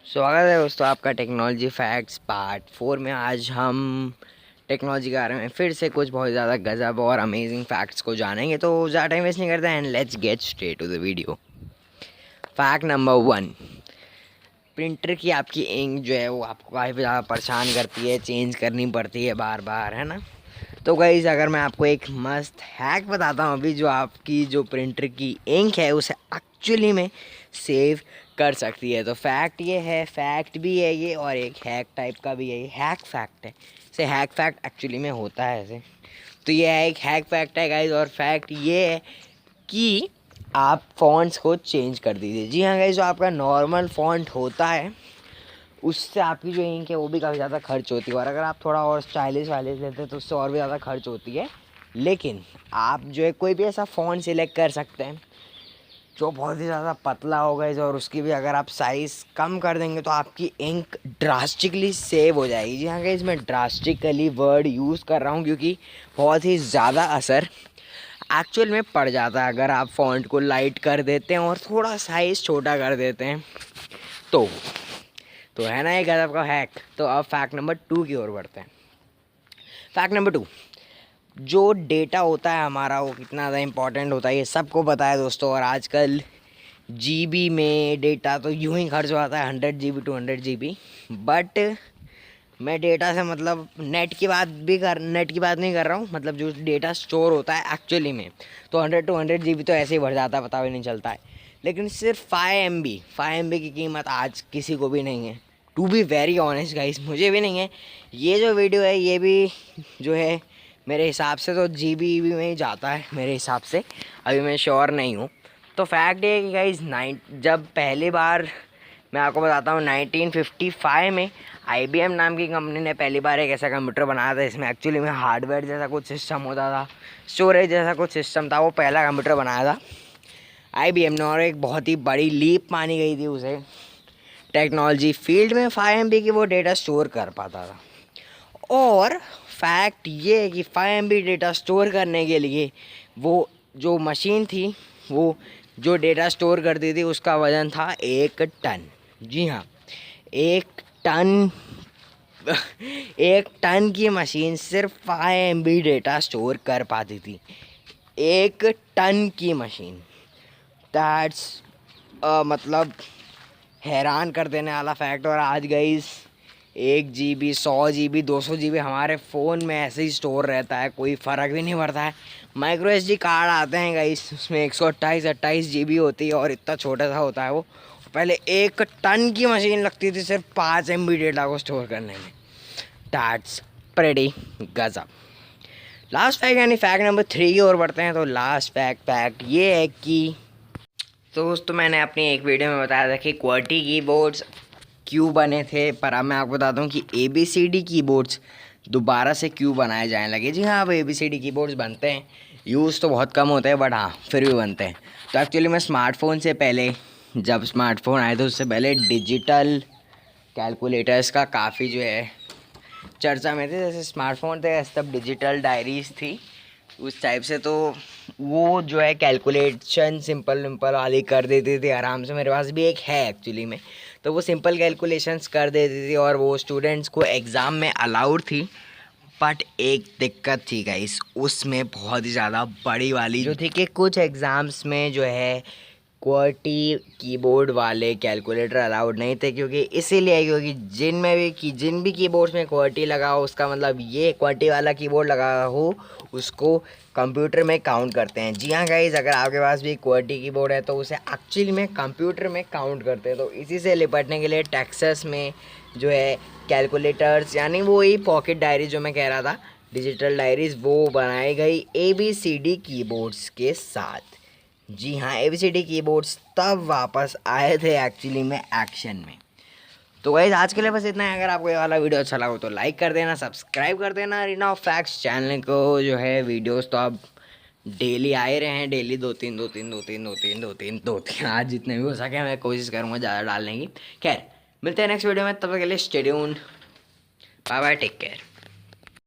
स्वागत है दोस्तों आपका टेक्नोलॉजी फैक्ट्स पार्ट 4 में। आज हम टेक्नोलॉजी के बारे में फिर से कुछ बहुत ज़्यादा गजब और अमेजिंग फैक्ट्स को जानेंगे। तो ज़्यादा टाइम वेस्ट नहीं करते and let's get straight to the video. Fact number 1, printer की आपकी इंक जो है वो आपको काफ़ी ज़्यादा परेशान करती है, चेंज करनी पड़ती है बार बार, है ना। तो गाइस अगर मैं आपको एक मस्त हैक बताता हूँ अभी, जो आपकी जो प्रिंटर की इंक है उसे एक्चुअली में सेव कर सकती है। तो फैक्ट ये है, फैक्ट भी है ये और एक हैक टाइप का भी है। ये हैक फैक्ट है, इसे हैक फैक्ट एक्चुअली में होता है ऐसे। तो ये है एक हैक फैक्ट है गाइस। और फैक्ट ये है कि आप फ़ॉन्ट्स को चेंज कर दीजिए। जी हाँ गाइस, जो आपका नॉर्मल फ़ॉन्ट होता है उससे आपकी जो इंक है वो भी काफ़ी ज़्यादा खर्च होती है, और अगर आप थोड़ा और स्टाइलिश वाइलिश लेते हैं तो उससे और भी ज़्यादा खर्च होती है। लेकिन आप जो है कोई भी ऐसा फ़ॉन्ट सिलेक्ट कर सकते हैं जो बहुत ही ज़्यादा पतला होगा, और उसकी भी अगर आप साइज़ कम कर देंगे तो आपकी इंक ड्रास्टिकली सेव हो जाएगी। जी हाँ गाइस, मैं ड्रास्टिकली वर्ड यूज़ कर रहा हूँ क्योंकि बहुत ही ज़्यादा असर एक्चुअल में पड़ जाता है अगर आप फ़ॉन्ट को लाइट कर देते हैं और थोड़ा साइज़ छोटा कर देते हैं। तो है ना एक गजब का हैक। तो अब फैक्ट नंबर 2 की ओर बढ़ते हैं। फैक्ट नंबर 2, जो डेटा होता है हमारा वो कितना ज़्यादा इंपॉर्टेंट होता है ये सबको पता है दोस्तों। और आजकल जीबी में डेटा तो यूं ही खर्च हो जाता है, 100 GB 200 GB। बट मैं डेटा से मतलब नेट की बात नहीं कर रहा हूँ, मतलब जो डेटा स्टोर होता है एक्चुअली में, तो 100 200 GB तो ऐसे ही बढ़ जाता है, पता भी नहीं चलता है। लेकिन सिर्फ 5 MB की कीमत आज किसी को भी नहीं है। To be very honest guys, मुझे भी नहीं है। ये जो वीडियो है ये भी जो है मेरे हिसाब से तो GB में ही जाता है मेरे हिसाब से, अभी मैं श्योर नहीं हूँ। तो फैक्ट ये है कि गाइस जब पहली बार, मैं आपको बताता हूँ, 1955 में IBM नाम की कंपनी ने पहली बार एक ऐसा कंप्यूटर बनाया था इसमें एक्चुअली में हार्डवेयर जैसा कुछ सिस्टम होता था, स्टोरेज जैसा कुछ सिस्टम था। वो पहला कंप्यूटर बनाया था IBM ने, और एक बहुत ही बड़ी लीप मानी गई थी उसे टेक्नोलॉजी फील्ड में। 5 MB की वो डेटा स्टोर कर पाता था। और फैक्ट ये है कि 5 MB डेटा स्टोर करने के लिए वो जो मशीन थी, वो जो डेटा स्टोर करती थी उसका वज़न था 1 टन। जी हाँ, 1 टन। 1 टन की मशीन सिर्फ 5 MB डेटा स्टोर कर पाती थी। 1 टन की मशीन, दैट्स मतलब हैरान कर देने वाला फैक्ट। और आज गाइस 1 GB 100 GB 200 GB हमारे फ़ोन में ऐसे ही स्टोर रहता है, कोई फ़र्क भी नहीं पड़ता है। माइक्रो SD कार्ड आते हैं गाइस, उसमें 128 GB होती है और इतना छोटा सा होता है वो। पहले 1 टन की मशीन लगती थी सिर्फ 5 MB डेटा को स्टोर करने में। दैट्स प्रेटी गजब। लास्ट फैक्ट यानी फैक्ट नंबर 3 की ओर बढ़ते हैं। तो लास्ट फैक्ट ये है कि तो दोस्तों मैंने अपनी एक वीडियो में बताया था कि QWERTY कीबोर्ड्स क्यों बने थे, पर अब मैं आपको बताता हूँ कि ABCD कीबोर्ड्स दोबारा से क्यों बनाए जाने लगे। जी हाँ, अब ABCD कीबोर्ड्स बनते हैं, यूज़ तो बहुत कम होते हैं बट हाँ फिर भी बनते हैं। तो एक्चुअली मैं स्मार्टफोन से पहले, जब स्मार्टफोन आए थे उससे पहले डिजिटल कैलकुलेटर्स का काफ़ी जो है चर्चा में थे। जैसे स्मार्टफोन थे तब डिजिटल डायरीज थी उस टाइप से, तो वो जो है कैलकुलेशन सिंपल वाली कर देती थी आराम से। मेरे पास भी एक है एक्चुअली में, तो वो सिंपल कैलकुलेशंस कर देती थी और वो स्टूडेंट्स को एग्ज़ाम में अलाउड थी। बट एक दिक्कत थी गाइस, उसमें बहुत ही ज़्यादा बड़ी वाली जो थी कि कुछ एग्ज़ाम्स में जो है QWERTY कीबोर्ड वाले कैलकुलेटर अलाउड नहीं थे। क्योंकि जिन भी कीबोर्ड्स में QWERTY लगा हो, उसका मतलब ये QWERTY वाला कीबोर्ड लगा हो उसको कंप्यूटर में काउंट करते हैं। जी हाँ गाइज, अगर आपके पास भी QWERTY कीबोर्ड है तो उसे एक्चुअली में कंप्यूटर में काउंट करते हैं। तो इसी से निपटने के लिए टेक्सास में जो है कैलकुलेटर्स, यानी वो ही पॉकेट डायरी जो मैं कह रहा था, डिजिटल डायरीज, वो बनाई गई ABCD कीबोर्ड्स के साथ। जी हाँ, ABCD कीबोर्ड्स तब वापस आए थे एक्चुअली में एक्शन में। तो गाइस आज के लिए बस इतना है। अगर आपको ये वाला वीडियो अच्छा लगा तो लाइक कर देना, सब्सक्राइब कर देना अरीना ऑफ फैक्ट्स चैनल को। जो है वीडियोस तो अब डेली आए रहे हैं, डेली दो तीन आज जितने भी हो सके मैं कोशिश करूँगा ज़्यादा डालने की। खैर मिलते हैं नेक्स्ट वीडियो में, तब तक के लिए stay tuned, bye bye, take care.